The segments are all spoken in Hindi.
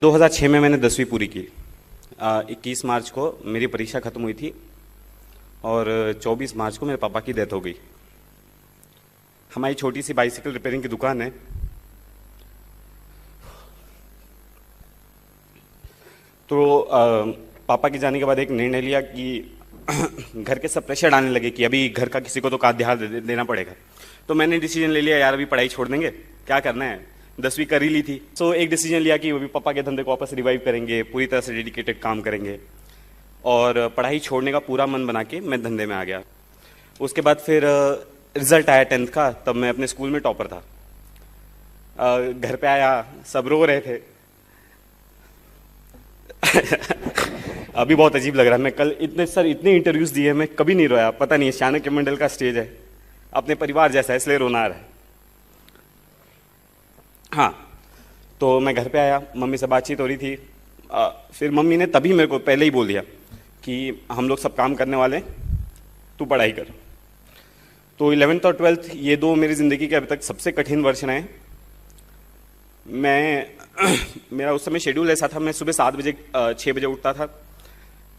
2006 में मैंने 10वीं पूरी की। 21 मार्च को मेरी परीक्षा खत्म हुई थी और 24 मार्च को मेरे पापा की डेथ हो गई। हमारी छोटी सी बाइसिकल रिपेयरिंग की दुकान है। तो पापा के जाने के बाद एक निर्णय लिया कि घर के सब प्रेशर डालने लगे कि अभी घर का किसी को तो ध्यान देना पड़ेगा। तो मैंने डिसीजन ले लिया, यार अभी पढ़ाई छोड़ देंगे, क्या करना है, 10वीं कर ही ली थी। सो एक डिसीजन लिया कि अभी पापा के धंधे को वापस रिवाइव करेंगे, पूरी तरह से डेडिकेटेड काम करेंगे और पढ़ाई छोड़ने का पूरा मन बना के मैं धंधे में आ गया। उसके बाद फिर रिजल्ट आया 10th का, तब मैं अपने स्कूल में टॉपर था। घर पे आया, सब रो रहे थे। अभी बहुत अजीब लग रहा है। मैं कल इतने इंटरव्यूज दिए, मैं कभी नहीं रोया। पता नहीं, चाणक्य मंडल का स्टेज है, अपने परिवार जैसा है, इसलिए रोना आ रहा है। हाँ, तो मैं घर पे आया, मम्मी से बातचीत हो रही थी। फिर मम्मी ने तभी मेरे को पहले ही बोल दिया कि हम लोग सब काम करने वाले हैं, तू पढ़ाई कर। तो 11th और 12th ये दो मेरी ज़िंदगी के अभी तक सबसे कठिन वर्ष रहे। मेरा उस समय शेड्यूल ऐसा था, मैं सुबह 7 बजे 6 बजे उठता था,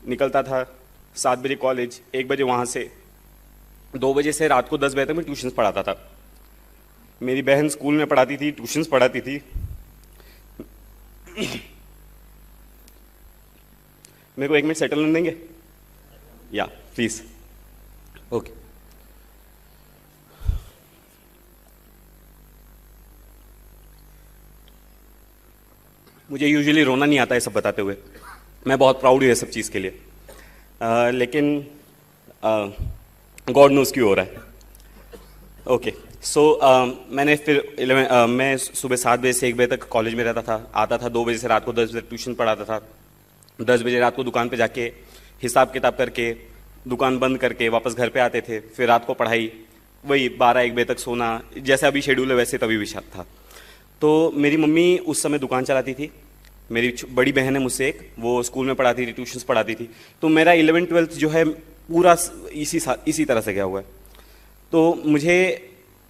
निकलता था 7 बजे कॉलेज, 1 बजे वहाँ से 2 बजे से रात को 10 बजे तक मैं ट्यूशन्स पढ़ाता था। मेरी बहन स्कूल में पढ़ाती थी, ट्यूशन्स पढ़ाती थी। मेरे को 1 मिनट सेटल होने देंगे? या प्लीज। ओके। मुझे यूजुअली रोना नहीं आता है सब बताते हुए, मैं बहुत प्राउड हूँ ये सब चीज़ के लिए। लेकिन गॉड नोज क्यों हो रहा है। ओके, सो मैंने फिर मैं सुबह 7 बजे से 1 बजे तक कॉलेज में रहता था, आता था 2 बजे से रात को 10 बजे ट्यूशन पढ़ाता था। 10 बजे रात को दुकान पे जाके हिसाब किताब करके दुकान बंद करके वापस घर पे आते थे। फिर रात को पढ़ाई, वही 12-1 बजे तक सोना, जैसे अभी शेड्यूल है वैसे तभी भी था। तो मेरी मम्मी उस समय दुकान चलाती थी। मेरी बड़ी बहन है मुझसे एक, वो स्कूल में पढ़ाती थी, ट्यूशन्स पढ़ाती थी। तो मेरा 11th-12th जो है पूरा इसी तरह से गया हुआ है। तो मुझे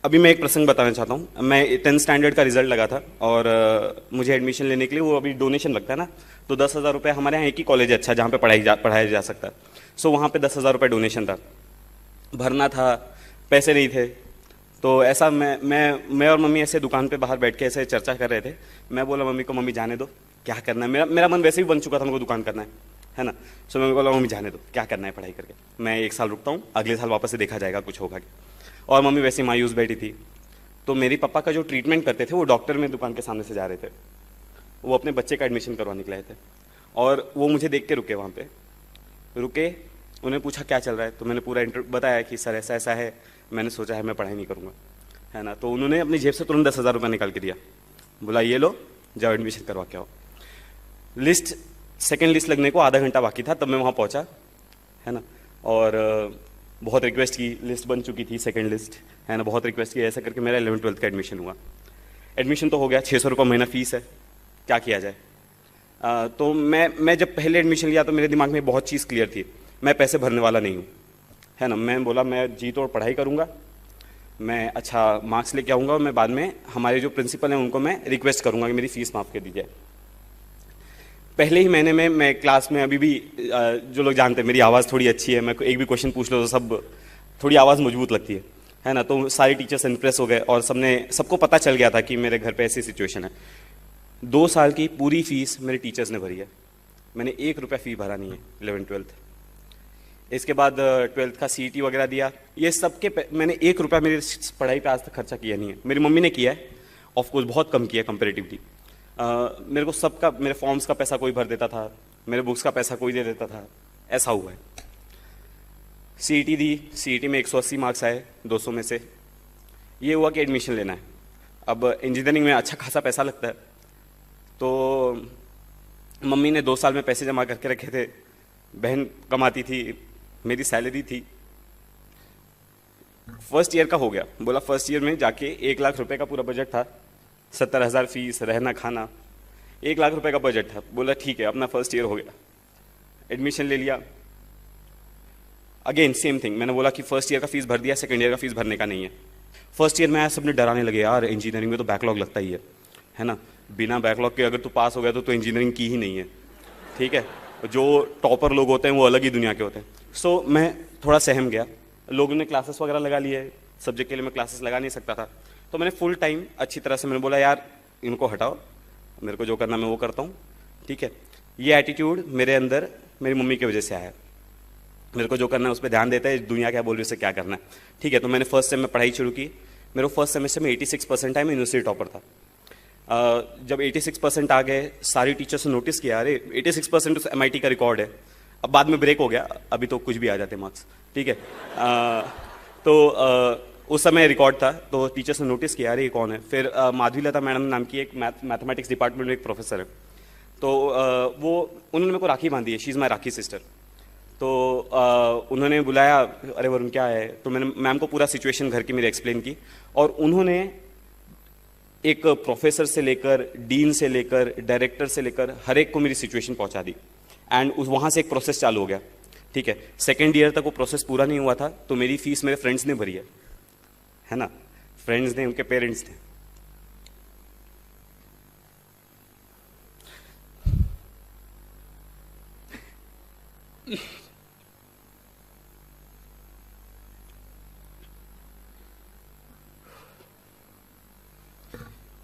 अभी मैं एक प्रसंग बताना चाहता हूँ। मैं 10th स्टैंडर्ड का रिजल्ट लगा था और मुझे एडमिशन लेने के लिए वो अभी डोनेशन लगता है ना, तो 10,000 रुपये, हमारे यहाँ एक ही कॉलेज है अच्छा जहाँ पे पढ़ाया जा सकता है। सो वहाँ पे 10,000 रुपये डोनेशन था, भरना था, पैसे नहीं थे। तो ऐसा मैं और मम्मी ऐसे दुकान पे बाहर बैठ के ऐसे चर्चा कर रहे थे। मैं बोला मम्मी को, मम्मी जाने दो, क्या करना है, मेरा मन वैसे भी बन चुका था, मेरे को दुकान करना है ना। सो मैं बोला मम्मी जाने दो, क्या करना है पढ़ाई करके, मैं 1 साल रुकता हूँ, अगले साल वापस से देखा जाएगा कुछ होगा। और मम्मी वैसे ही मायूस बैठी थी। तो मेरी पापा का जो ट्रीटमेंट करते थे वो डॉक्टर में दुकान के सामने से जा रहे थे, वो अपने बच्चे का एडमिशन करवाने के लिए थे। और वो मुझे देख के रुके, वहाँ पे रुके, उन्हें पूछा क्या चल रहा है। तो मैंने पूरा बताया कि सर ऐसा ऐसा है, मैंने सोचा है मैं पढ़ाई नहीं करूँगा, है ना। तो उन्होंने अपनी जेब से तुरंत 10,000 रुपये निकाल के दिया, बोला ये लो, जाओ एडमिशन करवा के आओ। सेकेंड लिस्ट लगने को आधा घंटा बाकी था, तब मैं वहाँ पहुँचा, है ना। और बहुत रिक्वेस्ट की, लिस्ट बन चुकी थी सेकेंड लिस्ट, है ना, बहुत रिक्वेस्ट की, ऐसा करके मेरा 11th-12th का एडमिशन हुआ। एडमिशन तो हो गया, 600 रुपये महीना फीस है, क्या किया जाए। तो मैं जब पहले एडमिशन लिया तो मेरे दिमाग में बहुत चीज़ क्लियर थी, मैं पैसे भरने वाला नहीं हूँ, है ना। मैं बोला मैं जी तोड़ पढ़ाई करूँगा, मैं अच्छा मार्क्स लेके आऊँगा और मैं बाद में हमारे जो प्रिंसिपल हैं उनको मैं रिक्वेस्ट करूँगा कि मेरी फ़ीस माफ़ कर दी जाए। पहले ही महीने में मैं क्लास में, अभी भी जो लोग जानते हैं मेरी आवाज़ थोड़ी अच्छी है, मैं एक भी क्वेश्चन पूछ लो तो सब थोड़ी आवाज़ मजबूत लगती है ना। तो सारे टीचर्स इम्प्रेस हो गए और सबको पता चल गया था कि मेरे घर पे ऐसी सिचुएशन है। 2 साल की पूरी फीस मेरे टीचर्स ने भरी है, मैंने 1 रुपया फ़ी भरा नहीं है 11th-12th। इसके बाद 12th का CET वगैरह दिया, ये सबके मैंने 1 रुपया मेरी पढ़ाई पे आज तक खर्चा किया नहीं है। मेरी मम्मी ने किया है, ऑफकोर्स बहुत कम किया है कंपेरेटिवली। मेरे को सबका, मेरे फॉर्म्स का पैसा कोई भर देता था, मेरे बुक्स का पैसा कोई दे देता था, ऐसा हुआ है। CET दी, CET में 180 मार्क्स आए 200 में से। ये हुआ कि एडमिशन लेना है। अब इंजीनियरिंग में अच्छा खासा पैसा लगता है, तो मम्मी ने 2 साल में पैसे जमा करके रखे थे, बहन कमाती थी, मेरी सैलरी थी। फर्स्ट ईयर का हो गया, बोला फर्स्ट ईयर में जाके 1 लाख रुपए का पूरा बजट था, 70,000 फीस, रहना खाना, 1 लाख रुपए का बजट था। बोला ठीक है, अपना फर्स्ट ईयर हो गया, एडमिशन ले लिया। अगेन सेम थिंग, मैंने बोला कि फर्स्ट ईयर का फीस भर दिया, सेकंड ईयर का फीस भरने का नहीं है। फर्स्ट ईयर में आया, सबने डराने लगे, यार इंजीनियरिंग में तो बैकलॉग लगता ही है ना। बिना बैकलॉग के अगर तू पास हो गया तो इंजीनियरिंग की ही नहीं है, ठीक है। जो टॉपर लोग होते हैं वो अलग ही दुनिया के होते हैं। सो मैं थोड़ा सहम गया, लोगों ने क्लासेस वगैरह लगा लिए, सब्जेक्ट के लिए मैं क्लासेस लगा नहीं सकता था। तो मैंने फुल टाइम अच्छी तरह से मैंने बोला यार इनको हटाओ, मेरे को जो करना मैं वो करता हूँ, ठीक है। ये एटीट्यूड मेरे अंदर मेरी मम्मी की वजह से आया, मेरे को जो करना है उस पर ध्यान देता है, दुनिया क्या बोल रही है उसे क्या करना है, ठीक है। तो मैंने फर्स्ट सेम में पढ़ाई शुरू की, मेरे फर्स्ट सेमेस्टर में 86% आए, मैं यूनिवर्सिटी टॉपर था। जब 86% आ गए, सारी टीचर्स ने नोटिस किया, अरे 86% तो MIT का रिकॉर्ड है। अब बाद में ब्रेक हो गया, अभी तो कुछ भी आ जाते मार्क्स, ठीक है। उस समय रिकॉर्ड था, तो टीचर्स ने नोटिस किया, अरे ये कौन है। फिर माधवी लता मैडम नाम की एक मैथमेटिक्स डिपार्टमेंट में एक प्रोफेसर है, तो वो उन्होंने मेरे को राखी बांधी है, she is my rakhi sister. तो उन्होंने बुलाया, अरे वरुण क्या है, तो मैंने मैम को पूरा सिचुएशन घर की मेरी एक्सप्लेन की, और उन्होंने एक प्रोफेसर से लेकर, डीन से लेकर, डायरेक्टर से लेकर हर एक को मेरी सिचुएशन पहुंचा दी, एंड वहाँ से एक प्रोसेस चालू हो गया, ठीक है। सेकेंड ईयर तक वो प्रोसेस पूरा नहीं हुआ था, तो मेरी फीस मेरे फ्रेंड्स ने भरी है ना, फ्रेंड्स ने, उनके पेरेंट्स ने।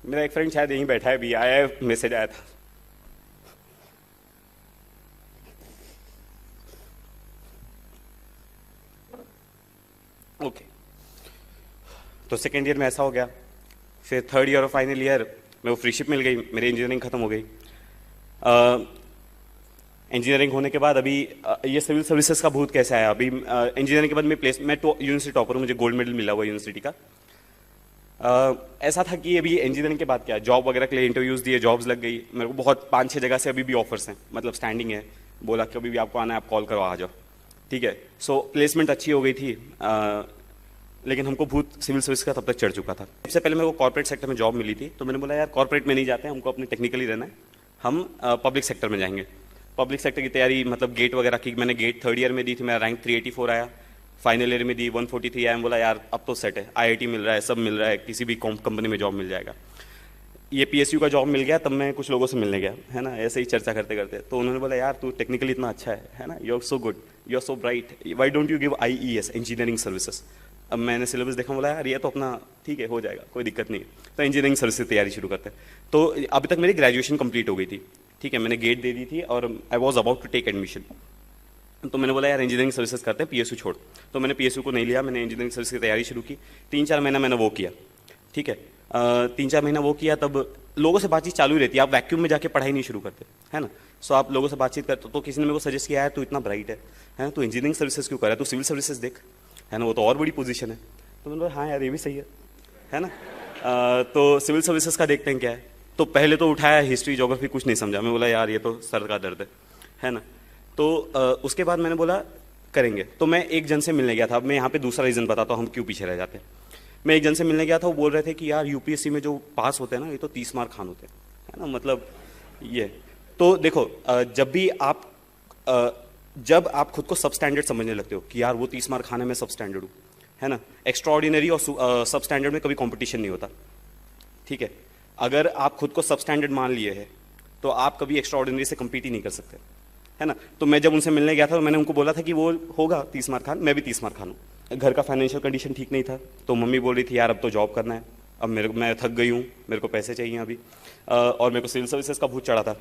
मेरा एक फ्रेंड शायद यहीं बैठा है, भी आया है, मैसेज आया था। ओके, तो सेकेंड ईयर में ऐसा हो गया। फिर थर्ड ईयर और फाइनल ईयर में वो फ्रीशिप मिल गई, मेरी इंजीनियरिंग खत्म हो गई। इंजीनियरिंग होने के बाद अभी ये सिविल सर्विसेज का भूत कैसे आया, अभी इंजीनियरिंग के बाद मैं तो यूनिवर्सिटी टॉपर हूँ, मुझे गोल्ड मेडल मिला हुआ यूनिवर्सिटी का। ऐसा था कि अभी इंजीनियरिंग के बाद क्या, जॉब वगैरह के लिए इंटरव्यूज़ दिए, जॉब्स लग गई मेरे को, बहुत 5-6 जगह से अभी भी ऑफर्स हैं, मतलब स्टैंडिंग है, बोला कि अभी भी आपको आना है, आप कॉल करो आ जाओ, ठीक है। सो प्लेसमेंट अच्छी हो गई थी, लेकिन हमको भूत सिविल सर्विस का तब तक चढ़ चुका था। सबसे पहले मेरे को कॉर्पोरेट सेक्टर में जॉब मिली थी, तो मैंने बोला यार कॉर्पोरेट में नहीं जाते, हमको अपने टेक्निकली रहना है, हम पब्लिक सेक्टर में जाएंगे। पब्लिक सेक्टर की तैयारी, मतलब गेट वगैरह की, मैंने गेट थर्ड ईयर में दी थी, मेरा रैंक 384 आया, फाइनल ईयर में दी 143 आया। बोला यार अब तो सेट है, IIT मिल रहा है, सब मिल रहा है, किसी भी कंपनी में जॉब मिल जाएगा। ये PSU का जॉब मिल गया, तब मैं कुछ लोगों से मिलने गया, है ना, ऐसे ही चर्चा करते करते, तो उन्होंने बोला यार तू टेक्निकली इतना अच्छा है ना, you are so good, you are so bright, why don't you give IES, engineering services. अब मैंने सिलेबस देखा, बोला यार ये तो अपना ठीक है, हो जाएगा, कोई दिक्कत नहीं है, तो इंजीनियरिंग सर्विस की तैयारी शुरू करते हैं। तो अभी तक मेरी ग्रेजुएशन कंप्लीट हो गई थी, ठीक है, मैंने गेट दे दी थी और I was about to take admission. तो मैंने बोला यार इंजीनियरिंग सर्विसेज करते हैं, PSU छोड़। तो मैंने PSU को नहीं लिया, मैंने इंजीनियरिंग सर्विस की तैयारी शुरू की। 3-4 महीना मैंने वो किया, ठीक है। 3-4 महीना वो किया, तब लोगों से बातचीत चालू ही रहती है, आप वैक्यूम में जाके पढ़ाई नहीं शुरू करते, है ना। सो आप लोगों से बातचीत करते, तो किसी ने मेरे को सजेस्ट किया है तू इतना ब्राइट है ना, तू इंजीनियरिंग सर्विसेज क्यों कर रहा है, तू सिविल सर्विसेज देख, है ना, वो तो और बड़ी पोजीशन है। तो मैंने बोला हाँ यार ये भी सही है ना। तो सिविल सर्विसेज का देखते हैं क्या है। तो पहले तो उठाया हिस्ट्री ज्योग्राफी, कुछ नहीं समझा, मैं बोला यार ये तो सर का दर्द है ना। तो उसके बाद मैंने बोला करेंगे। तो मैं एक जन से मिलने गया था, अब मैं यहाँ पे दूसरा रीज़न बताता हूँ हम क्यों पीछे रह जाते हैं। मैं एक जन से मिलने गया था, वो बोल रहे थे कि यार UPSC में जो पास होते हैं ना, ये तो 30 मार्क खान होते हैं, है ना, मतलब ये। तो देखो जब आप खुद को सब स्टैंडर्ड समझने लगते हो कि यार वो 30 मार्क खाने में सब स्टैंडर्ड हूँ, है ना, एक्स्ट्रा ऑर्डिनरी और सब स्टैंडर्ड में कभी कॉम्पिटिशन नहीं होता, ठीक है। अगर आप खुद को सब स्टैंडर्ड मान लिए हैं तो आप कभी एक्स्ट्रा ऑर्डिनरी से कम्पीट ही नहीं कर सकते, है ना। तो मैं जब उनसे मिलने गया था, तो मैंने उनको बोला था कि वो होगा 30 मार्क खान, मैं भी 30 मार्क खान हूँ। घर का फाइनेंशियल कंडीशन ठीक नहीं था, तो मम्मी बोल रही थी यार अब तो जॉब करना है, अब मैं थक गई हूँ, मेरे को पैसे चाहिए अभी, और मेरे को सिविल सर्विसेज का भूत चढ़ा था।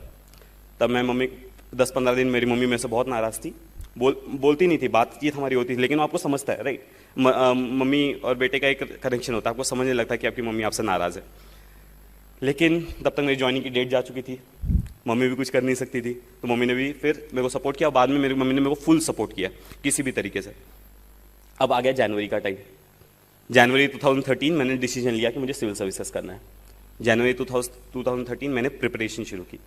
तब मैं 10-15 दिन मेरी मम्मी मेरे से बहुत नाराज़ थी, बोलती नहीं थी, बातचीत हमारी होती थी, लेकिन आपको समझता है राइट, मम्मी और बेटे का एक कनेक्शन होता है, आपको समझने लगता है कि आपकी मम्मी आपसे नाराज़ है। लेकिन तब तक मेरी ज्वाइनिंग की डेट जा चुकी थी, मम्मी भी कुछ कर नहीं सकती थी, तो मम्मी ने भी फिर मेरे को सपोर्ट किया। बाद में मेरी मम्मी ने मेरे को फुल सपोर्ट किया किसी भी तरीके से। अब आ गया जनवरी का टाइम, जनवरी 2013 मैंने डिसीजन लिया कि मुझे सिविल सर्विसेज करना है। जनवरी 2013 मैंने प्रिपरेशन शुरू की।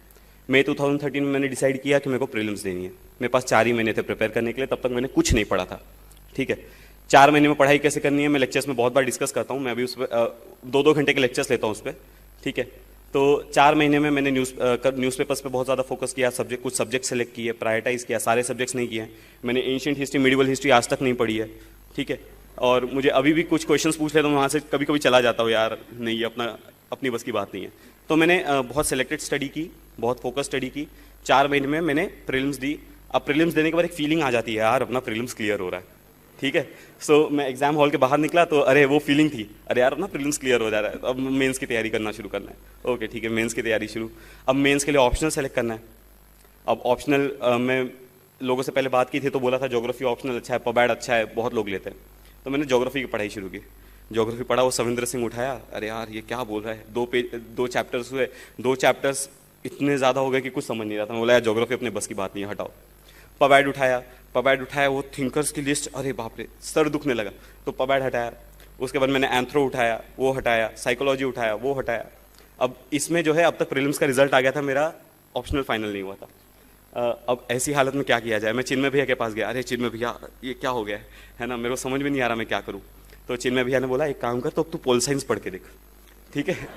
मई 2013 में मैंने डिसाइड किया कि मेरे को प्रीलिम्स देनी है। मेरे पास 4 ही महीने थे प्रिपेयर करने के लिए, तब तक मैंने कुछ नहीं पढ़ा था, ठीक है। 4 महीने में पढ़ाई कैसे करनी है मैं लेक्चर्स में बहुत बार डिस्कस करता हूँ, मैं अभी उस पर 2-2 घंटे के लेक्चर्स लेता हूँ उस पर, ठीक है। तो 4 महीने में मैंने न्यूज़पेपर्स पे बहुत ज़्यादा फोकस किया, कुछ सब्जेक्ट सेलेक्ट किए, प्रायोरिटाइज किया, सारे सब्जेक्ट्स नहीं किए। मैंने एंशिएंट हिस्ट्री, मिडिवल हिस्ट्री आज तक नहीं पढ़ी है, ठीक है। और मुझे अभी भी कुछ क्वेश्चंस पूछ लेता हूँ, वहाँ से कभी कभी चला जाता हूँ, यार नहीं ये अपनी बस की बात नहीं है, तो मैंने बहुत सिलेक्टेड स्टडी की, बहुत फोकस स्टडी की। 4 महीने में मैंने प्रीलिम्स दी। अब प्रीलिम्स देने के बाद एक फीलिंग आ जाती है, यार अपना प्रीलिम्स क्लियर हो रहा है, ठीक है। सो मैं एग्जाम हॉल के बाहर निकला तो अरे वो फीलिंग थी, अरे यार अपना प्रीलिम्स क्लियर हो जा रहा है, अब मेंस की तैयारी करना शुरू करना है। ओके ठीक है, मेंस की तैयारी शुरू। अब मेंस के लिए ऑप्शनल सेलेक्ट करना है। अब ऑप्शनल मैं लोगों से पहले बात की थी तो बोला था ज्योग्राफी ऑप्शनल अच्छा है, पबैड अच्छा है, बहुत लोग लेते हैं। तो मैंने ज्योग्राफी की पढ़ाई शुरू की। ज्योग्राफी पढ़ा, वो सविंद्र सिंह उठाया, अरे यार ये क्या बोल रहा है, 2 चैप्टर्स हुए, 2 चैप्टर्स इतने ज़्यादा हो गए कि कुछ समझ नहीं रहा था। मैं बोला यार ज्योग्राफी अपने बस की बात नहीं है, हटाओ। पबैड उठाया, वो थिंकर्स की लिस्ट, अरे बाप रे सर दुखने लगा, तो पबैड हटाया। उसके बाद मैंने एंथ्रो उठाया, वो हटाया, साइकोलॉजी उठाया, वो हटाया। अब इसमें जो है अब तक प्रीलिम्स का रिजल्ट आ गया था, मेरा ऑप्शनल फाइनल नहीं हुआ था। अब ऐसी हालत में क्या किया जाए। मैं चिन्मय भैया के पास गया, अरे चिन्मय भैया ये क्या हो गया है ना, मेरे को समझ में नहीं आ रहा मैं क्या करूँ। तो चिन्मय भैया ने बोला एक काम कर, तो अब तू पोल साइंस पढ़ के देख, ठीक है।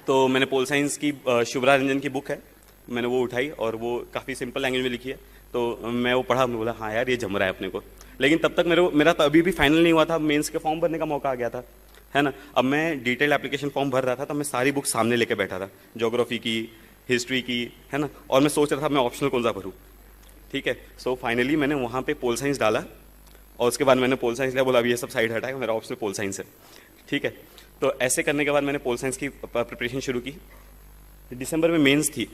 तो मैंने पोल साइंस की शुभ्रा रंजन की बुक है, मैंने वो उठाई और वो काफ़ी सिंपल लैंग्वेज में लिखी है, तो मैं वो पढ़ा। मैं बोला हाँ यार ये जम रहा है अपने को। लेकिन तब तक मेरा तो अभी भी फाइनल नहीं हुआ था, मेंस के फॉर्म भरने का मौका आ गया था, है ना। अब मैं डिटेल एप्लीकेशन फॉर्म भर रहा था, तब मैं सारी बुक सामने लेके बैठा था, ज्योग्राफी की, हिस्ट्री की, है ना। और मैं सोच रहा था मैं ऑप्शनल कौन सा भरूँ, ठीक है। सो फाइनली मैंने वहाँ पे पोल साइंस डाला और उसके बाद मैंने पोल साइंस लिया, बोला अभी ये सब साइड हटाएगा, मेरा ऑप्शनल पोल साइंस है, ठीक है। तो ऐसे करने के बाद मैंने पोल साइंस की प्रिपरेशन शुरू की। दिसंबर में मेंस थी।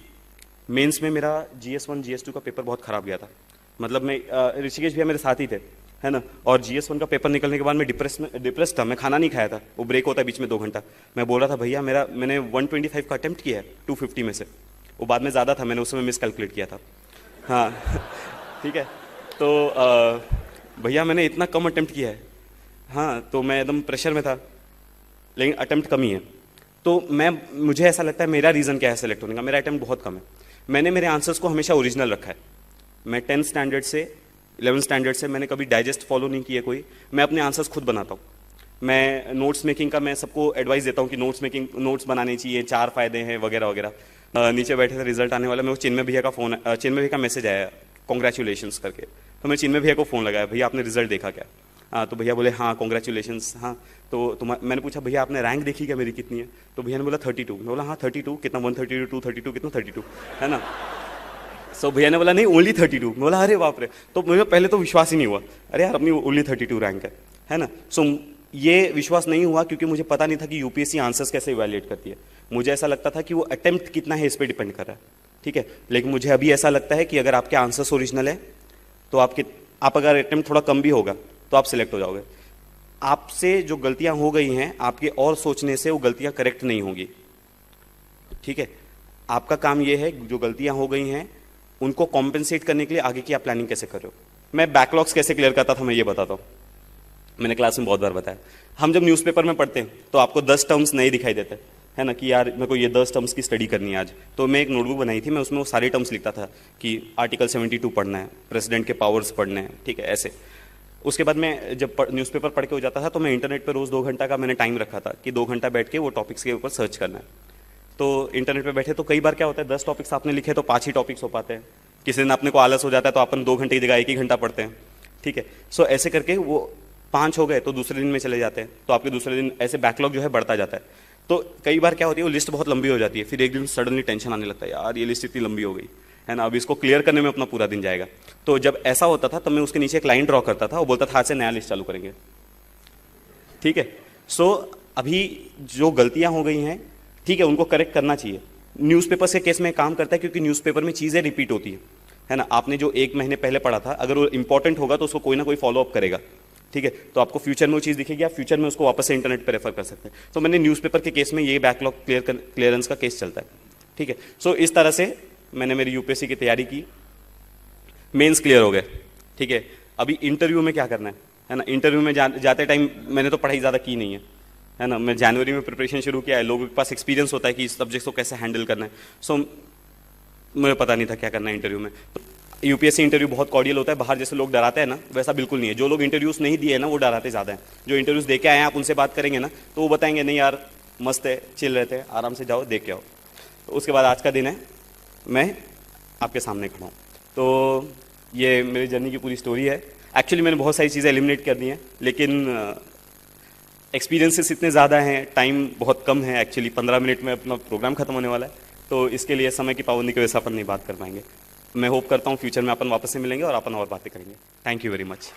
मेंस में मेरा GS1 GS2 का पेपर बहुत ख़राब गया था। मतलब मैं ऋषिकेश भैया मेरे साथ ही थे, है ना। और GS1 का पेपर निकलने के बाद मैं डिप्रेस था, मैं खाना नहीं खाया था, वो ब्रेक होता है बीच में 2 घंटा। मैं बोल रहा था भैया मैंने 125 का अटेम्प्ट किया है 250 में से, वो बाद में ज़्यादा था, मैंने उस समय मिस कैलकुलेट किया था, हाँ ठीक है। तो भैया मैंने इतना कम अटेम्प्ट किया है, हाँ। तो मैं एकदम प्रेशर में था, लेकिन अटेम्प्ट कम ही है। तो मुझे ऐसा लगता है मेरा रीज़न क्या है सेलेक्ट होने का, मेरा अटेम्प्ट बहुत कम है। मैंने मेरे आंसर्स को हमेशा ओरिजिनल रखा है। मैं 10th स्टैंडर्ड से 11th स्टैंडर्ड से मैंने कभी डाइजेस्ट फॉलो नहीं किया कोई, मैं अपने आंसर्स खुद बनाता हूँ। मैं नोट्स मेकिंग का मैं सबको एडवाइस देता हूँ कि नोट्स बनाने चाहिए, 4 फायदे हैं वगैरह वगैरह। नीचे बैठे थे रिजल्ट आने वाला, मेरे को चिन्मय भैया का मैसेज आया कॉन्ग्रेचुलेशंस करके। तो मैं चिन्मय भैया को फ़ोन लगाया, भैया आपने रिजल्ट देखा क्या? तो भैया बोले हाँ कॉन्ग्रेचुलेशंस। हाँ तो मैंने पूछा भैया आपने रैंक देखी क्या मेरी कितनी है? तो भैया ने बोला 32। मैं बोला हाँ 32 कितना, 132 232 कितना 32, है ना। सो भैया ने बोला नहीं ओनली 32। मैं बोला अरे बाप रे। तो मुझे पहले तो विश्वास ही नहीं हुआ, अरे यार अपनी ओनली 32 रैंक है ना। सो ये विश्वास नहीं हुआ क्योंकि मुझे पता नहीं था कि यूपीएससी आंसर्स कैसे इवैल्यूएट करती है। मुझे ऐसा लगता था कि वो अटेम्प्ट कितना है इस पर डिपेंड कर रहा है, ठीक है। लेकिन मुझे अभी ऐसा लगता है कि अगर आपके आंसर्स ओरिजिनल है तो आप अगर अटेम्प्ट थोड़ा कम भी होगा तो आप सिलेक्ट हो जाओगे। आपसे जो गलतियां हो गई हैं आपके और सोचने से वो गलतियां करेक्ट नहीं होंगी, ठीक है। आपका काम ये है जो गलतियां हो गई हैं उनको कॉम्पेंसेट करने के लिए आगे की आप प्लानिंग कैसे कर रहे हो। मैं बैकलॉग्स कैसे क्लियर करता था मैं ये बताता हूँ, मैंने क्लास में बहुत बार बताया। हम जब न्यूज़पेपर में पढ़ते हैं तो आपको 10 टर्म्स नहीं दिखाई देते, है ना, कि यार मेरे को ये 10 टर्म्स की स्टडी करनी है आज। तो मैं एक नोटबुक बनाई थी, मैं उसमें वो सारे टर्म्स लिखता था कि आर्टिकल 72 पढ़ना है, प्रेसिडेंट के पावर्स पढ़ने हैं, ठीक है, ऐसे। उसके बाद मैं जब न्यूज़पेपर पढ़ के हो जाता था तो मैं इंटरनेट पर रोज़ 2 घंटा का मैंने टाइम रखा था कि 2 घंटा बैठ के वो टॉपिक्स के ऊपर सर्च करना है। तो इंटरनेट पे बैठे तो कई बार क्या होता है 10 टॉपिक्स आपने लिखे तो 5 ही टॉपिक्स हो पाते हैं। किसी दिन अपने को आलस हो जाता है तो अपन 2 घंटे की जगह 1 ही घंटा पढ़ते हैं, ठीक है। सो ऐसे करके वो 5 हो गए तो दूसरे दिन में चले जाते हैं, तो आपके दूसरे दिन ऐसे बैकलॉग जो है बढ़ता जाता है। तो कई बार क्या होती है वो लिस्ट बहुत लंबी हो जाती है, फिर एक दिन सडनली टेंशन आने लगता है, यार ये लिस्ट इतनी लंबी हो गई, है ना, अब इसको क्लियर करने में अपना पूरा दिन जाएगा। तो जब ऐसा होता था तब मैं उसके नीचे एक लाइन ड्रॉ करता था, वो बोलता था आज से नया लिस्ट चालू करेंगे, ठीक है। सो अभी जो गलतियां हो गई हैं, ठीक है, उनको करेक्ट करना चाहिए। न्यूज़पेपर्स के केस में काम करता है क्योंकि न्यूज़पेपर में चीज़ें रिपीट होती है ना। आपने जो 1 महीने पहले पढ़ा था अगर वो इंपॉर्टेंट होगा तो उसको कोई ना कोई फॉलो अप करेगा, ठीक है। तो आपको फ्यूचर में वो चीज़ दिखेगी, आप फ्यूचर में उसको वापस से इंटरनेट पर रेफर कर सकते हैं। तो मैंने न्यूज़पेपर के केस में ये बैकलॉग क्लियरेंस का केस चलता है, ठीक है। सो इस तरह से मैंने मेरी यूपीएससी की तैयारी की, मेंस क्लियर हो गए, ठीक है। अभी इंटरव्यू में क्या करना है ना। इंटरव्यू में जाते टाइम मैंने तो पढ़ाई ज़्यादा की नहीं है ना। मैं जनवरी में प्रिपरेशन शुरू किया है, लोगों के पास एक्सपीरियंस होता है कि इस सब्जेक्ट को कैसे हैंडल करना है। सो मुझे पता नहीं था क्या करना है इंटरव्यू में। तो यूपीएससी इंटरव्यू बहुत कॉर्डियल होता है, बाहर जैसे लोग डराते हैं ना वैसा बिल्कुल नहीं है। जो लोग इंटरव्यूज़ नहीं दिए ना वो डराते ज़्यादा हैं। जो इंटरव्यूज़ दे के आए हैं आप उनसे बात करेंगे ना तो वो बताएंगे नहीं यार मस्त है, चिल रहते हैं, आराम से जाओ देख के आओ। तो उसके बाद आज का दिन है, मैं आपके सामने खड़ा हूँ। तो ये मेरी जर्नी की पूरी स्टोरी है। एक्चुअली मैंने बहुत सारी चीज़ें एलिमिनेट कर दी हैं, लेकिन एक्सपीरियंसेस इतने ज़्यादा हैं, टाइम बहुत कम है एक्चुअली, 15 मिनट में अपना प्रोग्राम खत्म होने वाला है, तो इसके लिए समय की पाबंदी की वजह से अपन नहीं बात कर पाएंगे। मैं होप करता हूँ फ्यूचर में अपन वापस से मिलेंगे और अपन और बातें करेंगे। Thank you very much.